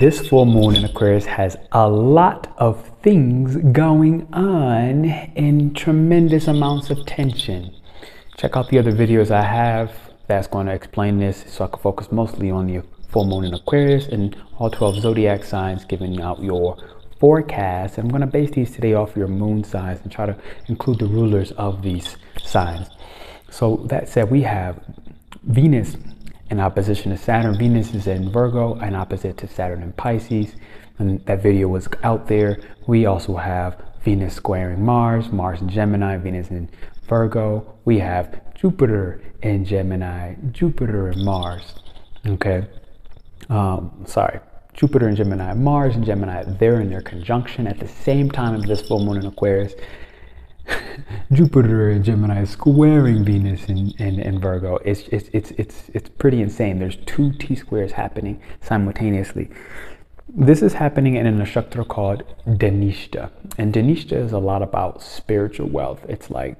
This full moon in Aquarius has a lot of things going on in tremendous amounts of tension. Check out the other videos I have that's going to explain this, so I can focus mostly on the full moon in Aquarius and all 12 zodiac signs, giving out your forecast. I'm going to base these today off your moon signs and try to include the rulers of these signs. So that said, we have Venus in opposition to Saturn. Venus is in Virgo and opposite to Saturn in Pisces, and that video was out there. We also have Venus squaring Mars, Mars in Gemini, Venus in Virgo. We have Jupiter in Gemini, Jupiter and Mars. Okay, Jupiter in Gemini, Mars and Gemini, they're in their conjunction at the same time as this full moon in Aquarius. Jupiter in Gemini is squaring Venus in Virgo. It's pretty insane. There's two T-squares happening simultaneously. This is happening in a nakshatra called Dhanishta. And Dhanishta is a lot about spiritual wealth. It's like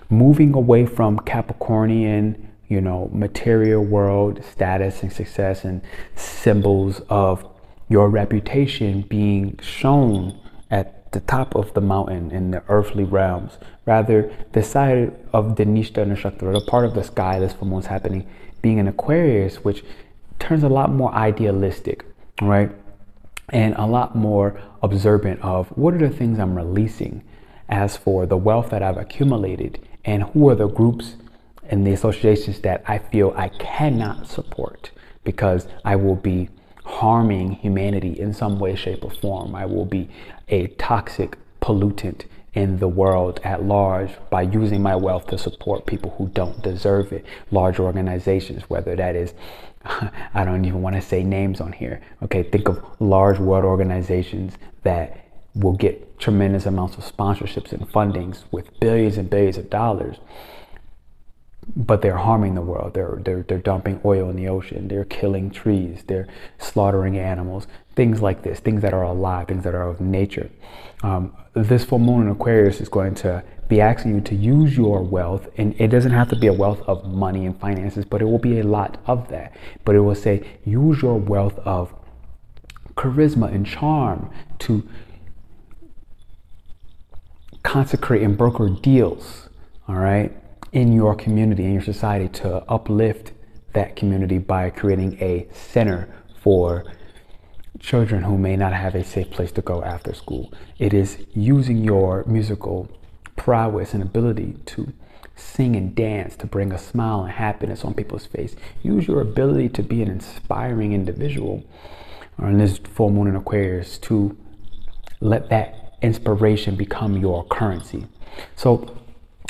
moving away from Capricornian, you know, material world status and success and symbols of your reputation being shown at the top of the mountain in the earthly realms. Rather, the side of Dhanishta Nakshaktra, the part of the sky this full moon is happening, being in Aquarius, which turns a lot more idealistic, right? And a lot more observant of what are the things I'm releasing as for the wealth that I've accumulated, and who are the groups and the associations that I feel I cannot support because I will be harming humanity in some way, shape, or form. I will be a toxic pollutant in the world at large by using my wealth to support people who don't deserve it. Large organizations, whether that is, I don't even want to say names on here. Okay, think of large world organizations that will get tremendous amounts of sponsorships and fundings with billions and billions of dollars, but they're harming the world. They're dumping oil in the ocean. They're killing trees. They're slaughtering animals. Things like this, things that are alive, things that are of nature. This full moon in Aquarius is going to be asking you to use your wealth, and it doesn't have to be a wealth of money and finances, but it will be a lot of that. But it will say, use your wealth of charisma and charm to consecrate and broker deals, all right, in your community, in your society, to uplift that community by creating a center for children who may not have a safe place to go after school. It is using your musical prowess and ability to sing and dance to bring a smile and happiness on people's face. Use your ability to be an inspiring individual on this full moon in Aquarius to let that inspiration become your currency. So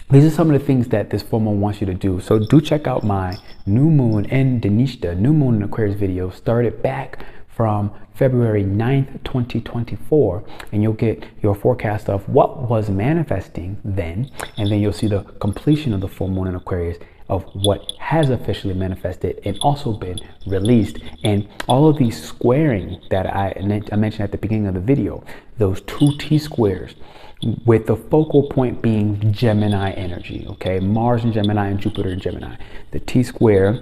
these are some of the things that this full moon wants you to do. So do check out my new moon in Dhanishta, new moon in Aquarius video, started back from February 9th, 2024, and you'll get your forecast of what was manifesting then, and then you'll see the completion of the full moon in Aquarius of what has officially manifested and also been released. And all of these squaring that I mentioned at the beginning of the video, those two T-squares, with the focal point being Gemini energy, okay? Mars in Gemini and Jupiter in Gemini. The T-square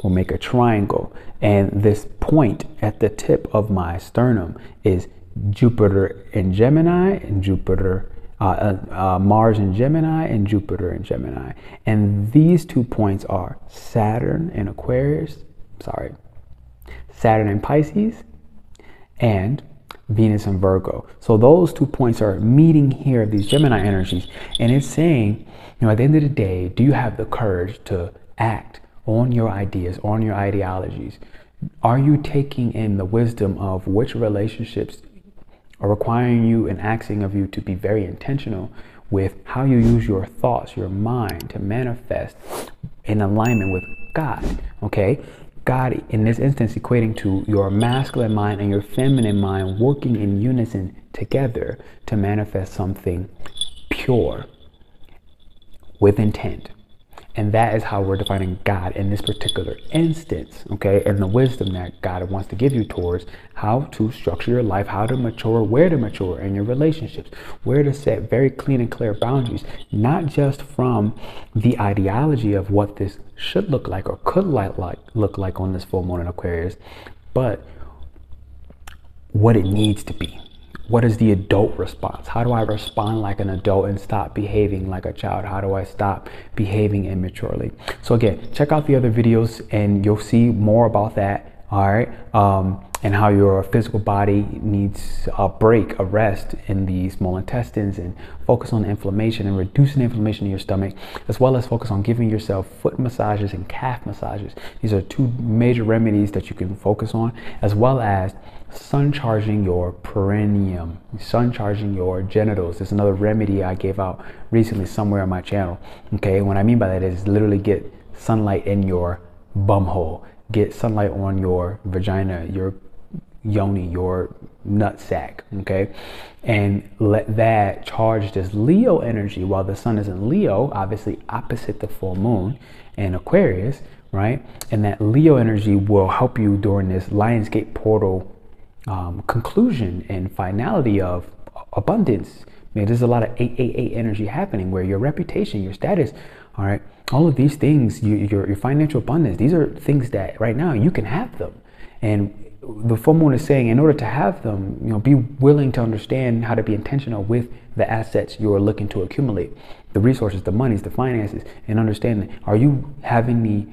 will make a triangle, and this point at the tip of my sternum is Jupiter in Gemini and Jupiter, Mars in Gemini and Jupiter in Gemini. And these 2 points are Saturn in Aquarius, Saturn in Pisces, and Venus in Virgo. So those 2 points are meeting here, these Gemini energies, and it's saying, you know, at the end of the day, do you have the courage to act on your ideas, on your ideologies? Are you taking in the wisdom of which relationships are requiring you and asking of you to be very intentional with how you use your thoughts, your mind, to manifest in alignment with God? Okay, God in this instance equating to your masculine mind and your feminine mind working in unison together to manifest something pure with intent. And that is how we're defining God in this particular instance, okay? And the wisdom that God wants to give you towards how to structure your life, how to mature, where to mature in your relationships, where to set very clean and clear boundaries, not just from the ideology of what this should look like or could look like on this full moon in Aquarius, but what it needs to be. What is the adult response? How do I respond like an adult and stop behaving like a child? How do I stop behaving immaturely? So again, check out the other videos and you'll see more about that. All right. And how your physical body needs a break, a rest in the small intestines, and focus on inflammation and reducing inflammation in your stomach, as well as focus on giving yourself foot massages and calf massages. These are two major remedies that you can focus on, as well as sun charging your perineum, sun charging your genitals. There's another remedy I gave out recently somewhere on my channel. Okay, what I mean by that is literally get sunlight in your bum hole, get sunlight on your vagina, your yoni, your nut sack, okay, and let that charge this Leo energy while the sun is in Leo, obviously opposite the full moon in Aquarius, right? And that Leo energy will help you during this Lionsgate portal conclusion and finality of abundance. I mean, there's a lot of 888 energy happening where your reputation, your status, all right, all of these things, your financial abundance, these are things that right now you can have them. And the full moon is saying, in order to have them, you know, be willing to understand how to be intentional with the assets you are looking to accumulate, the resources, the monies, the finances, and understanding, are you having the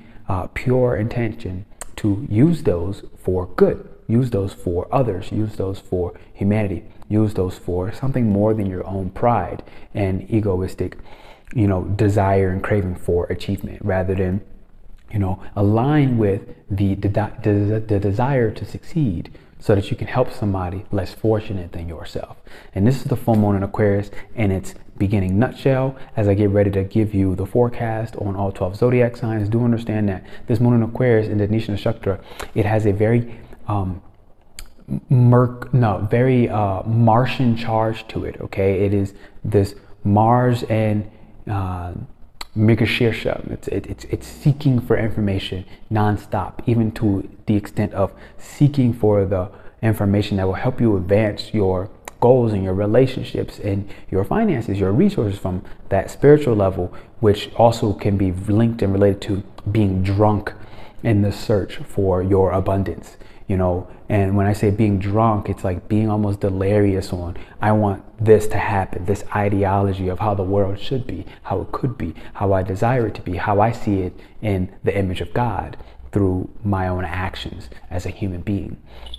pure intention to use those for good, use those for others, use those for humanity, use those for something more than your own pride and egoistic, you know, desire and craving for achievement, rather than, you know, align with the desire to succeed so that you can help somebody less fortunate than yourself. And this is the full moon in Aquarius in its beginning nutshell. As I get ready to give you the forecast on all 12 zodiac signs, do understand that this moon in Aquarius in the Dhanishta Nakshaktra, it has a very Martian charge to it. Okay, it is this Mars and Mrigashirsha. It's seeking for information nonstop, even to the extent of seeking for the information that will help you advance your goals and your relationships and your finances, your resources from that spiritual level, which also can be linked and related to being drunk in the search for your abundance. You know, and when I say being drunk, it's like being almost delirious on, I want this to happen, this ideology of how the world should be, how it could be, how I desire it to be, how I see it in the image of God through my own actions as a human being,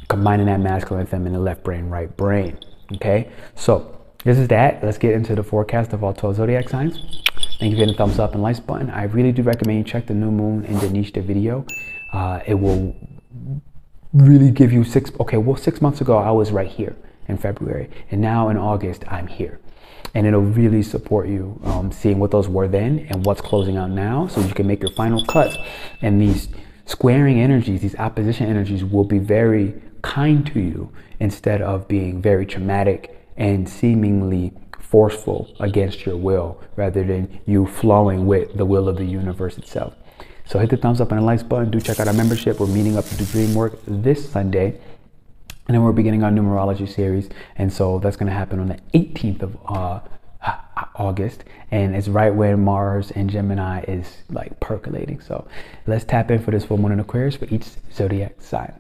combining that masculine and feminine, left brain, right brain. Okay, so this is that. Let's get into the forecast of all 12 zodiac signs. Thank you for hitting the thumbs up and likes button. I really do recommend you check the new moon in Dhanishta video. It will really give you 6 months ago I was right here in February, and now in August I'm here, and it'll really support you seeing what those were then and what's closing out now, so you can make your final cuts. And these squaring energies, these opposition energies, will be very kind to you instead of being very traumatic and seemingly forceful against your will, rather than you flowing with the will of the universe itself. So hit the thumbs up and the likes button. Do check out our membership. We're meeting up to do dream work this Sunday. And then we're beginning our numerology series. And so that's going to happen on the 18th of August. And it's right when Mars and Gemini is like percolating. So let's tap in for this full moon in Aquarius for each zodiac sign.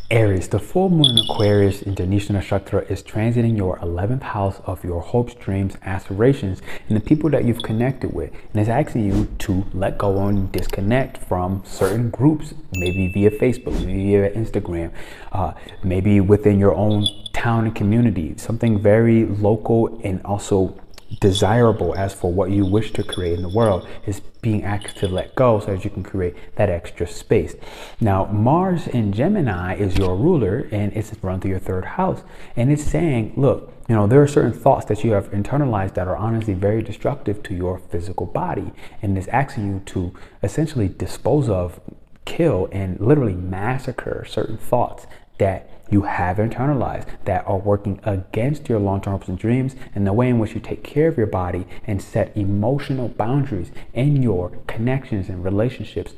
Aries, the full moon in Aquarius in Dhanishta Nakshaktra is transiting your 11th house of your hopes, dreams, aspirations, and the people that you've connected with. And it's asking you to let go and disconnect from certain groups, maybe via Facebook, maybe via Instagram, maybe within your own town and community. Something very local and also desirable as for what you wish to create in the world is being asked to let go so that you can create that extra space. Now, Mars in Gemini is your ruler, and it's run through your 3rd house, and it's saying, look, you know, there are certain thoughts that you have internalized that are honestly very destructive to your physical body, and it's asking you to essentially dispose of, kill, and literally massacre certain thoughts that you have internalized that are working against your long-term hopes and dreams, and the way in which you take care of your body and set emotional boundaries in your connections and relationships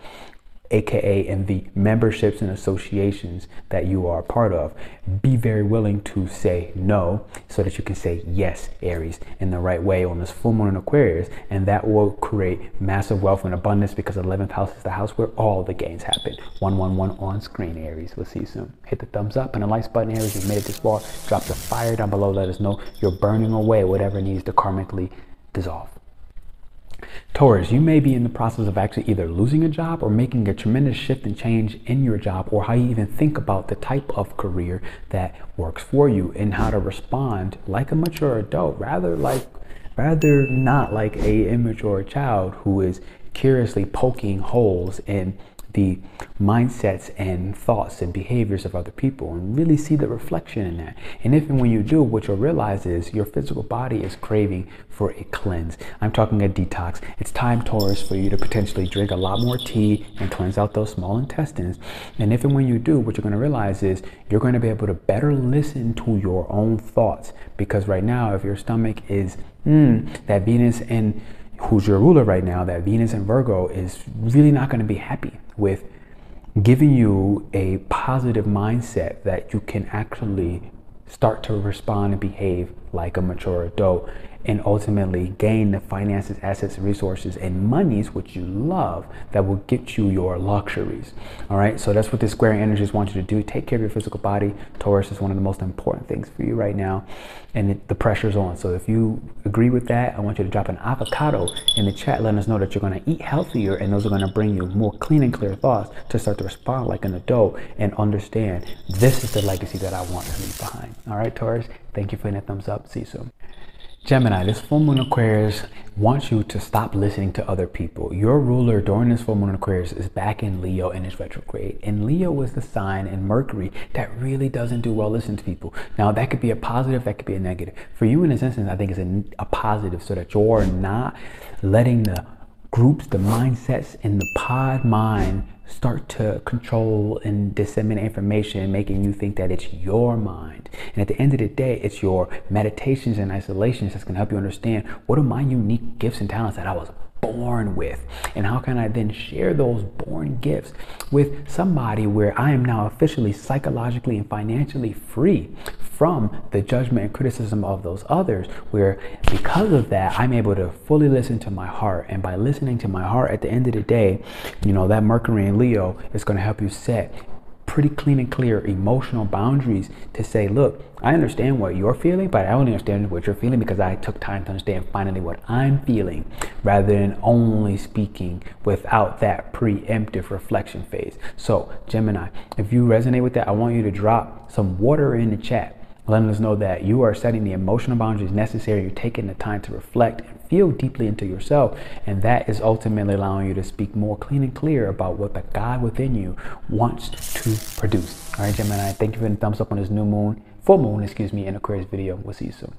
aka in the memberships and associations that you are a part of. Be very willing to say no so that you can say yes, Aries, in the right way on this full moon in Aquarius, and that will create massive wealth and abundance, because the 11th house is the house where all the gains happen. 111 on screen, Aries. We'll see you soon. Hit the thumbs up and the likes button, Aries. You've made it this far. Drop the fire down below. Let us know you're burning away whatever needs to karmically dissolve. Taurus, you may be in the process of actually either losing a job or making a tremendous shift and change in your job, or how you even think about the type of career that works for you and how to respond like a mature adult, rather not like a immature child who is curiously poking holes in the mindsets and thoughts and behaviors of other people, and really see the reflection in that. And if and when you do, what you'll realize is your physical body is craving for a cleanse. I'm talking a detox. It's time, Taurus, for you to potentially drink a lot more tea and cleanse out those small intestines. And if and when you do, what you're going to realize is you're going to be able to better listen to your own thoughts, because right now, if your stomach is that Venus, and who's your ruler right now, that Venus in Virgo, is really not going to be happy with giving you a positive mindset that you can actually start to respond and behave like a mature adult, and ultimately gain the finances, assets, resources, and monies which you love that will get you your luxuries. All right, so that's what the square energies want you to do. Take care of your physical body. Taurus is one of the most important things for you right now, and the pressure's on. So if you agree with that, I want you to drop an avocado in the chat, letting us know that you're going to eat healthier, and those are going to bring you more clean and clear thoughts to start to respond like an adult and understand this is the legacy that I want to leave behind. All right, Taurus, thank you for hitting that thumbs up. See you soon. Gemini, this full moon Aquarius wants you to stop listening to other people. Your ruler during this full moon Aquarius is back in Leo and is retrograde. And Leo is the sign in Mercury that really doesn't do well listening to people. Now, that could be a positive, that could be a negative. For you in this instance, I think it's a positive, so that you're not letting the groups, the mindsets, and the pod mind start to control and disseminate information, making you think that it's your mind. And at the end of the day, it's your meditations and isolations that's going to help you understand, what are my unique gifts and talents that I was born with, and how can I then share those born gifts with somebody where I am now officially psychologically and financially free from the judgment and criticism of those others, where because of that I'm able to fully listen to my heart. And by listening to my heart, at the end of the day, you know, that Mercury in Leo is going to help you set pretty clean and clear emotional boundaries to say, look, I understand what you're feeling, but I only understand what you're feeling because I took time to understand finally what I'm feeling, rather than only speaking without that preemptive reflection phase. So Gemini, if you resonate with that, I want you to drop some water in the chat, letting us know that you are setting the emotional boundaries necessary. You're taking the time to reflect and feel deeply into yourself, and that is ultimately allowing you to speak more clean and clear about what the God within you wants to produce. All right, Gemini, thank you for the thumbs up on this new moon, full moon, in Aquarius video. We'll see you soon.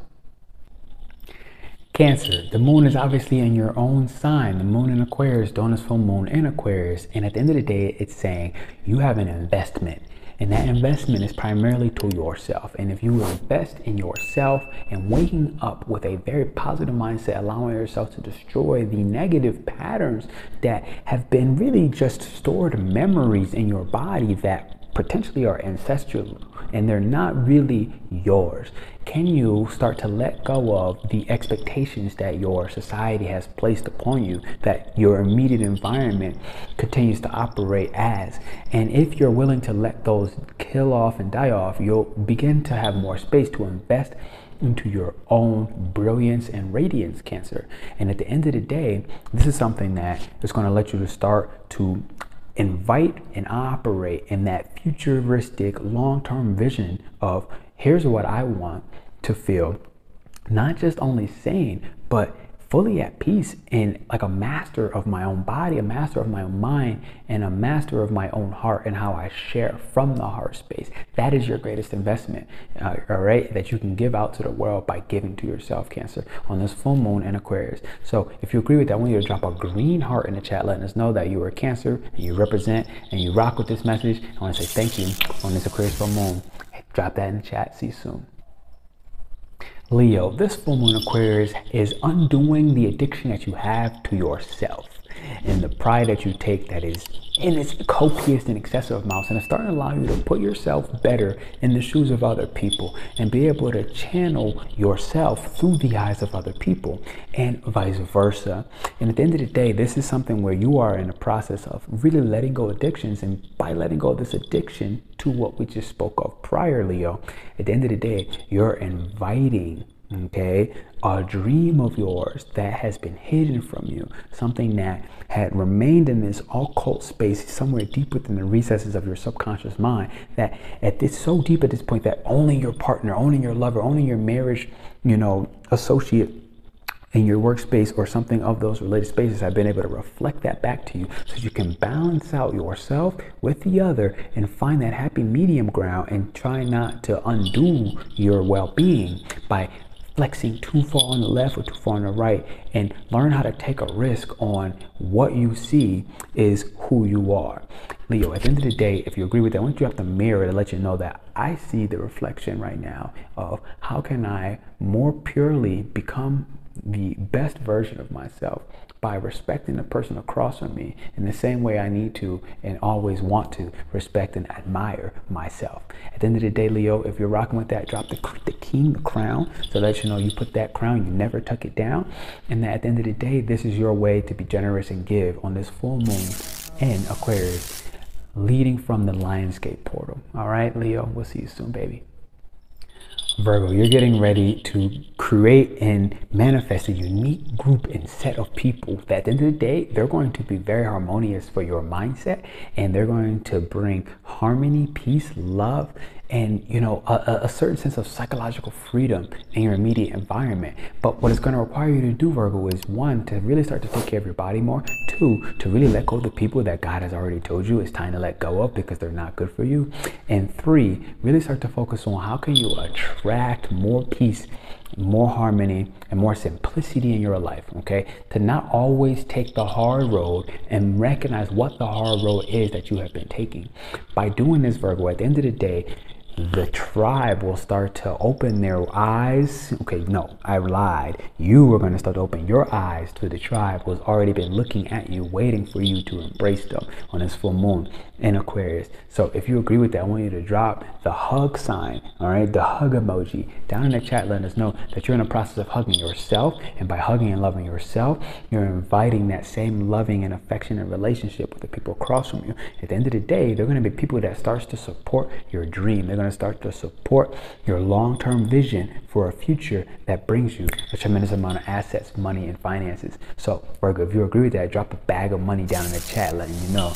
Cancer, the moon is obviously in your own sign. The moon in Aquarius, during this full moon in Aquarius, and at the end of the day, it's saying you have an investment. And that investment is primarily to yourself. And if you invest in yourself and waking up with a very positive mindset, allowing yourself to destroy the negative patterns that have been really just stored memories in your body that potentially are ancestral and they're not really yours. Can you start to let go of the expectations that your society has placed upon you, that your immediate environment continues to operate as? And if you're willing to let those kill off and die off, you'll begin to have more space to invest into your own brilliance and radiance, Cancer. And at the end of the day, this is something that is going to let you to start to invite and operate in that futuristic long-term vision of, here's what I want to feel, not just only sane, but fully at peace and like a master of my own body, a master of my own mind, and a master of my own heart, and how I share from the heart space. That is your greatest investment, all right, that you can give out to the world by giving to yourself, Cancer, on this full moon in Aquarius. So if you agree with that, I want you to drop a green heart in the chat, letting us know that you are Cancer and you represent and you rock with this message. I want to say thank you on this Aquarius full moon. Drop that in the chat. See you soon. Leo, this full moon Aquarius is undoing the addiction that you have to yourself. and the pride that you take that is in its copious and excessive amounts, and it's starting to allow you to put yourself better in the shoes of other people and be able to channel yourself through the eyes of other people and vice versa. And at the end of the day, this is something where you are in the process of really letting go of addictions, and by letting go of this addiction to what we just spoke of prior, Leo, at the end of the day, you're inviting, okay, a dream of yours that has been hidden from you, something that had remained in this occult space somewhere deep within the recesses of your subconscious mind, that at this so deep at this point that only your partner, only your lover, only your marriage, you know, associate in your workspace or something of those related spaces have been able to reflect that back to you, so you can balance out yourself with the other and find that happy medium ground and try not to undo your well-being by flexing too far on the left or too far on the right, and learn how to take a risk on what you see is who you are. Leo, at the end of the day, if you agree with that, I want you to have the mirror to let you know that I see the reflection right now of how can I more purely become the best version of myself by respecting the person across from me in the same way I need to and always want to respect and admire myself. At the end of the day, Leo, if you're rocking with that, drop the king, the crown, so let you know you put that crown, you never tuck it down, and that at the end of the day, this is your way to be generous and give on this full moon in Aquarius, leading from the Lionsgate portal. All right, Leo, we'll see you soon, baby. Virgo, you're getting ready to create and manifest a unique group and set of people that at the end of the day, they're going to be very harmonious for your mindset, and they're going to bring harmony, peace, love, and, you know, a certain sense of psychological freedom in your immediate environment. But what it's going to require you to do, Virgo, is 1, to really start to take care of your body more. 2, to really let go of the people that God has already told you it's time to let go of because they're not good for you. And 3, really start to focus on how can you attract more peace, more harmony, and more simplicity in your life, okay? To not always take the hard road and recognize what the hard road is that you have been taking. By doing this, Virgo, at the end of the day, the tribe will start to open their eyes. Okay, no, I lied. You are going to start to open your eyes to the tribe who's already been looking at you, waiting for you to embrace them on this full moon in Aquarius. So if you agree with that, I want you to drop the hug sign, all right, the hug emoji down in the chat, letting us know that you're in the process of hugging yourself. And by hugging and loving yourself, you're inviting that same loving and affectionate relationship with the people across from you. At the end of the day, they're going to be people that starts to support your dream. They're going to start to support your long-term vision for a future that brings you a tremendous amount of assets, money, and finances. So Virgo, if you agree with that, drop a bag of money down in the chat, letting you know.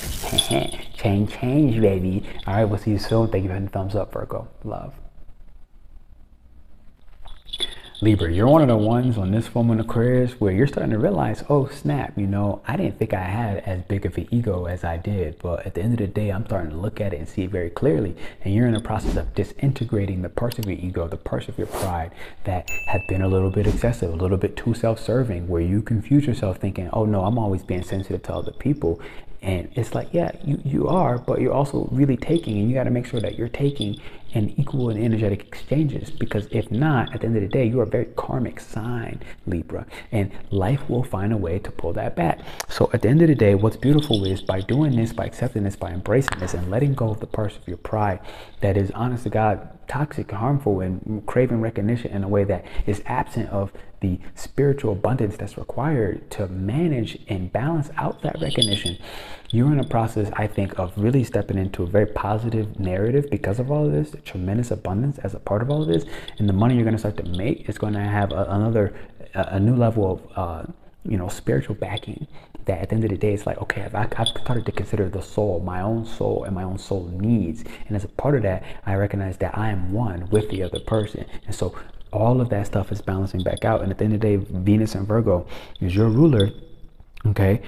change, baby. All right, we'll see you soon. Thank you for hitting the thumbs up, Virgo. Love. Libra, you're one of the ones on this full moon Aquarius where you're starting to realize, oh snap, you know, I didn't think I had as big of an ego as I did, but at the end of the day, I'm starting to look at it and see it very clearly. And you're in the process of disintegrating the parts of your ego, the parts of your pride that have been a little bit excessive, a little bit too self-serving, where you confuse yourself thinking, oh no, I'm always being sensitive to other people. And it's like, yeah, you are, but you're also really taking, and you got to make sure that you're taking in equal and energetic exchanges, because if not, at the end of the day, you are a very karmic sign, Libra, and life will find a way to pull that back. So at the end of the day, what's beautiful is by doing this, by accepting this, by embracing this, and letting go of the parts of your pride that is, honest to God, toxic, harmful, and craving recognition in a way that is absent of the spiritual abundance that's required to manage and balance out that recognition. You're in a process, I think, of really stepping into a very positive narrative because of all of this, tremendous abundance as a part of all of this, and the money you're going to start to make is going to have a new level of you know, spiritual backing. That at the end of the day, it's like, okay, I've started to consider the soul, my own soul, and my own soul needs, and as a part of that, I recognize that I am one with the other person, and so all of that stuff is balancing back out. And at the end of the day, Venus and Virgo is your ruler, okay?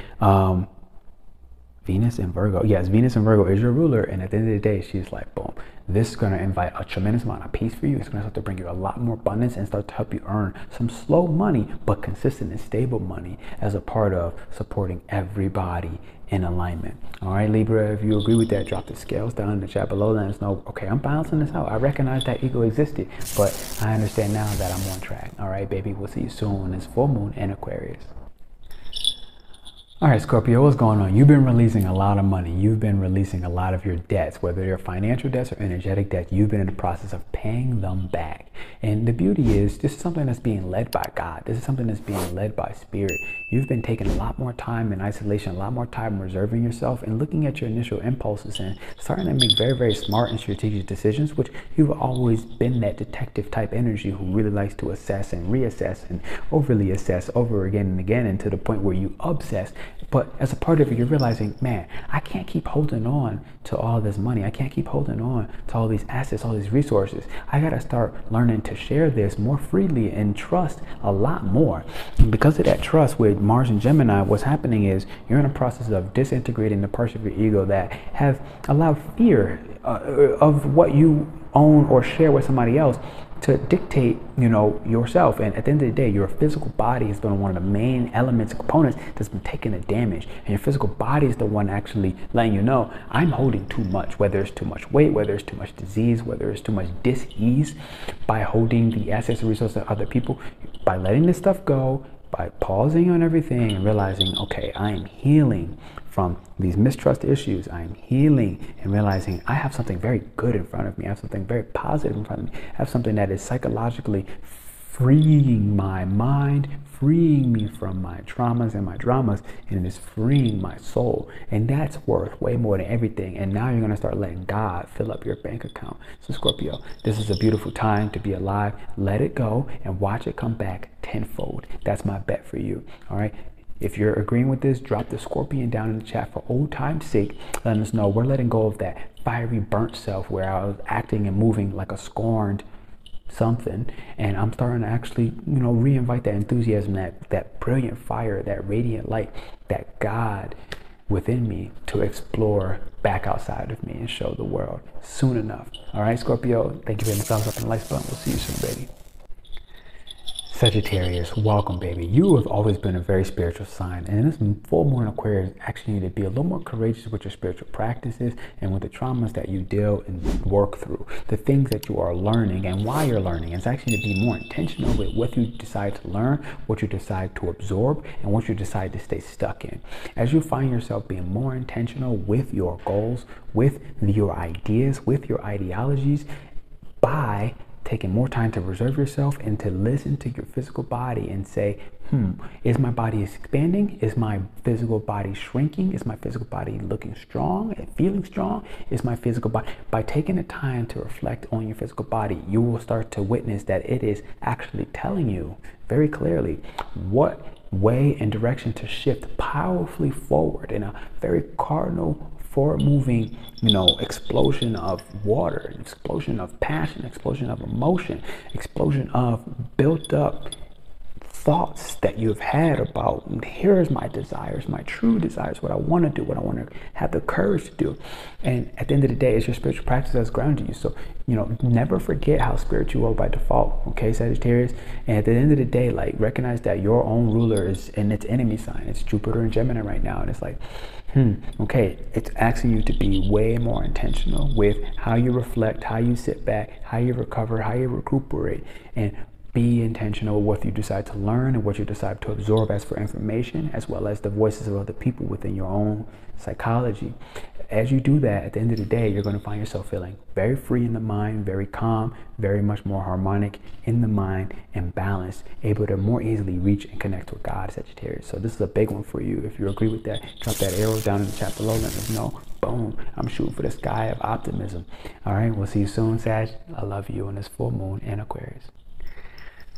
Venus and Virgo, yes, Venus and Virgo is your ruler, and at the end of the day, she's like, boom, this is going to invite a tremendous amount of peace for you. It's going to start to bring you a lot more abundance and start to help you earn some slow money, but consistent and stable money as a part of supporting everybody in alignment. All right, Libra, if you agree with that, drop the scales down in the chat below. Let us know, okay, I'm balancing this out. I recognize that ego existed, but I understand now that I'm on track. All right, baby, we'll see you soon on this full moon in Aquarius. All right, Scorpio, what's going on? You've been releasing a lot of money. You've been releasing a lot of your debts, whether they're financial debts or energetic debts. You've been in the process of paying them back. And the beauty is, this is something that's being led by God. This is something that's being led by Spirit. You've been taking a lot more time in isolation, a lot more time reserving yourself and looking at your initial impulses and starting to make very, very smart and strategic decisions, which you've always been that detective type energy who really likes to assess and reassess and overly assess over again and again, and to the point where you obsess. But as a part of it, you're realizing, man, I can't keep holding on to all this money. I can't keep holding on to all these assets, all these resources. I got to start learning to share this more freely and trust a lot more. And because of that trust with Mars and Gemini, what's happening is you're in a process of disintegrating the parts of your ego that have allowed fear of what you own or share with somebody else to dictate, yourself. And at the end of the day, your physical body has been one of the main elements and components that's been taking the damage. And your physical body is the one actually letting you know, I'm holding too much, whether it's too much weight, whether it's too much disease, whether it's too much dis-ease. By holding the assets and resources of other people, by letting this stuff go, by pausing on everything and realizing, okay, I am healing from these mistrust issues. I'm healing and realizing I have something very good in front of me. I have something very positive in front of me. I have something that is psychologically freeing my mind, freeing me from my traumas and my dramas, and it is freeing my soul. And that's worth way more than everything. And now you're going to start letting God fill up your bank account. So Scorpio, this is a beautiful time to be alive. Let it go and watch it come back tenfold. That's my bet for you. All right. If you're agreeing with this, drop the scorpion down in the chat for old time's sake. Let us know we're letting go of that fiery burnt self where I was acting and moving like a scorned something, and I'm starting to actually, reinvite that enthusiasm, that brilliant fire, that radiant light, that God within me to explore back outside of me and show the world soon enough. All right, Scorpio, thank you for hitting the thumbs up and the likes button. We'll see you soon, baby. Sagittarius, welcome, baby. You have always been a very spiritual sign, and in this full moon Aquarius, actually need to be a little more courageous with your spiritual practices and with the traumas that you deal and work through, the things that you are learning and why you're learning. It's actually to be more intentional with what you decide to learn, what you decide to absorb, and what you decide to stay stuck in. As you find yourself being more intentional with your goals, with your ideas, with your ideologies, by taking more time to reserve yourself and to listen to your physical body and say, is my body expanding? Is my physical body shrinking? Is my physical body looking strong and feeling strong? Is my physical body, by taking the time to reflect on your physical body, you will start to witness that it is actually telling you very clearly what way and direction to shift powerfully forward in a very cardinal forward-moving, explosion of water, explosion of passion, explosion of emotion, explosion of built-up thoughts that you've had about, here's my desires, my true desires, what I want to do, what I want to have the courage to do. And at the end of the day, it's your spiritual practice that's grounding you. So, never forget how spiritual you are by default, okay, Sagittarius? And at the end of the day, recognize that your own ruler is in its enemy sign. It's Jupiter and Gemini right now. And it's okay, it's asking you to be way more intentional with how you reflect, how you sit back, how you recover, how you recuperate, and be intentional with what you decide to learn and what you decide to absorb as for information, as well as the voices of other people within your own psychology. As you do that, at the end of the day, you're going to find yourself feeling very free in the mind, very calm, very much more harmonic in the mind, and balanced, able to more easily reach and connect with God, Sagittarius. So this is a big one for you. If you agree with that, drop that arrow down in the chat below. Let us know. Boom. I'm shooting for the sky of optimism. All right. We'll see you soon, Sag. I love you on this full moon in Aquarius.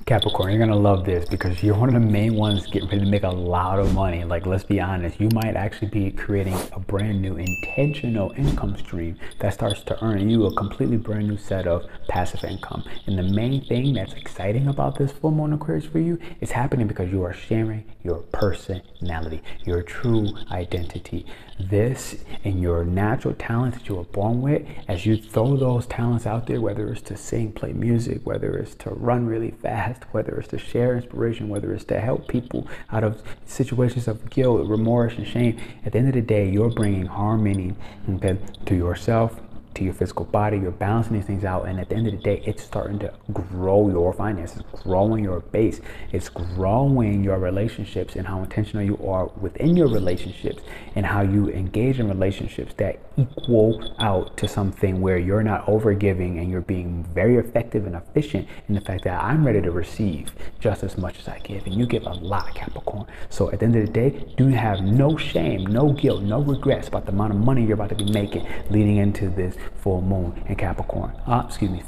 Capricorn, you're gonna love this because you're one of the main ones getting ready to make a lot of money. Let's be honest, you might actually be creating a brand new intentional income stream that starts to earn you a completely brand new set of passive income. And the main thing that's exciting about this full moon Aquarius for you is happening because you are sharing your personality, your true identity. This and your natural talents that you were born with, as you throw those talents out there, whether it's to sing, play music, whether it's to run really fast, whether it's to share inspiration, whether it's to help people out of situations of guilt, remorse, and shame, at the end of the day, you're bringing harmony, okay, to yourself, to your physical body. You're balancing these things out, and at the end of the day, it's starting to grow your finances, growing your base. It's growing your relationships and how intentional you are within your relationships and how you engage in relationships that equal out to something where you're not overgiving and you're being very effective and efficient in the fact that I'm ready to receive just as much as I give, and you give a lot, Capricorn. So at the end of the day, do have no shame, no guilt, no regrets about the amount of money you're about to be making leading into this full moon in Capricorn.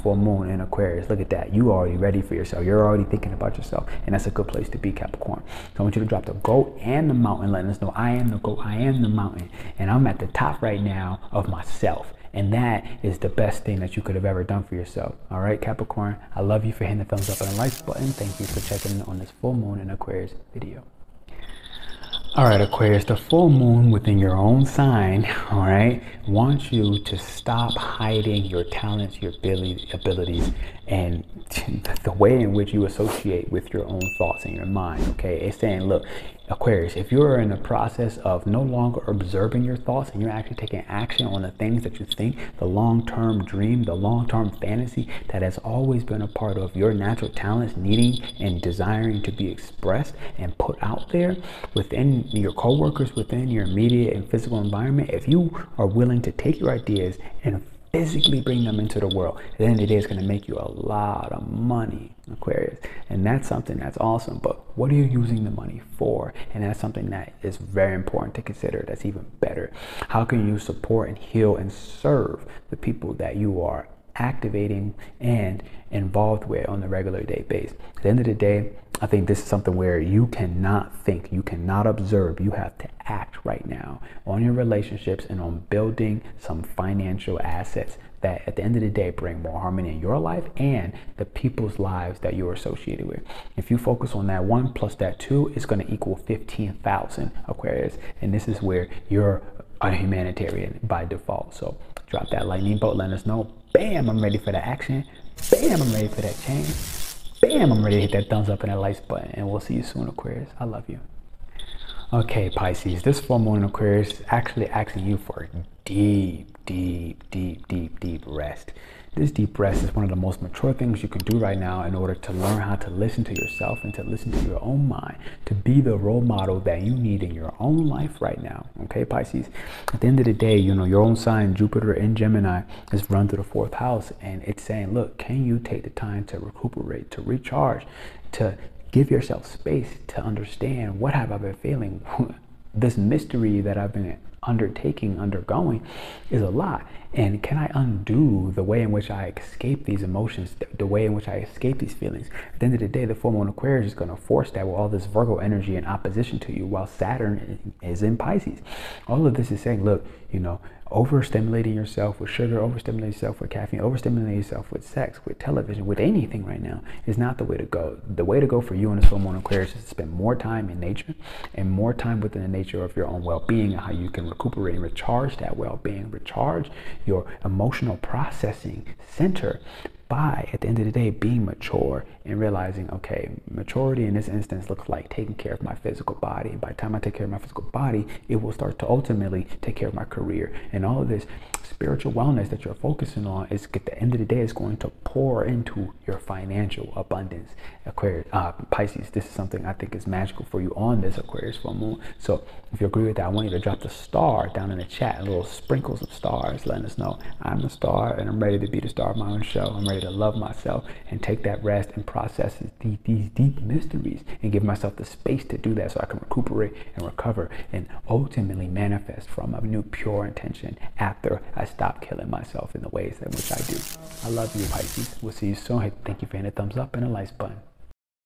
Full moon in Aquarius. Look at that. You already ready for yourself. You're already thinking about yourself, and that's a good place to be, Capricorn. So I want you to drop the goat and the mountain, letting us know I am the goat, I am the mountain, and I'm at the top right now of myself. And that is the best thing that you could have ever done for yourself. All right, Capricorn, I love you for hitting the thumbs up and the like button. Thank you for checking in on this full moon in Aquarius video. All right, Aquarius, the full moon within your own sign, all right, wants you to stop hiding your talents, your abilities, and the way in which you associate with your own thoughts in your mind, okay? It's saying, look, Aquarius, if you're in the process of no longer observing your thoughts and you're actually taking action on the things that you think, the long-term dream, the long-term fantasy that has always been a part of your natural talents needing and desiring to be expressed and put out there within your coworkers, within your immediate and physical environment, if you are willing to take your ideas and physically bring them into the world, at the end of the day, it's going to make you a lot of money, Aquarius. And that's something that's awesome. But what are you using the money for? And that's something that is very important to consider. That's even better. How can you support and heal and serve the people that you are activating and involved with on a regular day basis? At the end of the day, I think this is something where you cannot think, you cannot observe, you have to act right now on your relationships and on building some financial assets that at the end of the day bring more harmony in your life and the people's lives that you're associated with. If you focus on that 1 plus that 2, it's going to equal 15,000, Aquarius. And this is where you're a humanitarian by default. So drop that lightning bolt, let us know. Bam, I'm ready for the action. Bam, I'm ready for that change. Bam, I'm ready to hit that thumbs up and that likes button. And we'll see you soon, Aquarius. I love you. Okay, Pisces, this full moon in Aquarius is actually asking you for deep rest. This deep rest is one of the most mature things you can do right now in order to learn how to listen to yourself and to listen to your own mind, to be the role model that you need in your own life right now. Okay, Pisces, at the end of the day, you know, your own sign, Jupiter in Gemini, is run through the 4th house, and it's saying, look, can you take the time to recuperate, to recharge, to give yourself space to understand what have I been feeling? This mystery that I've been undergoing is a lot. And can I undo the way in which I escape these emotions, the way in which I escape these feelings? At the end of the day, the full moon Aquarius is going to force that with all this Virgo energy in opposition to you, while Saturn is in Pisces. All of this is saying, look, you know, overstimulating yourself with sugar, overstimulating yourself with caffeine, overstimulating yourself with sex, with television, with anything right now is not the way to go. The way to go for you in this full moon Aquarius is to spend more time in nature and more time within the nature of your own well-being and how you can recuperate and recharge that well-being, recharge your emotional processing center by, at the end of the day, being mature and realizing, okay, maturity in this instance looks like taking care of my physical body. And by the time I take care of my physical body, it will start to ultimately take care of my career. And all of this spiritual wellness that you're focusing on is, at the end of the day, is going to pour into your financial abundance. Aquarius, Pisces, this is something I think is magical for you on this Aquarius full moon. So if you agree with that, I want you to drop the star down in the chat, little sprinkles of stars, letting us know I'm the star and I'm ready to be the star of my own show. I'm ready to love myself and take that rest and process these deep mysteries and give myself the space to do that so I can recuperate and recover and ultimately manifest from a new pure intention after I stop killing myself in the ways in which I do. I love you, Pisces. We'll see you soon. Thank you for hitting the thumbs up and the likes button.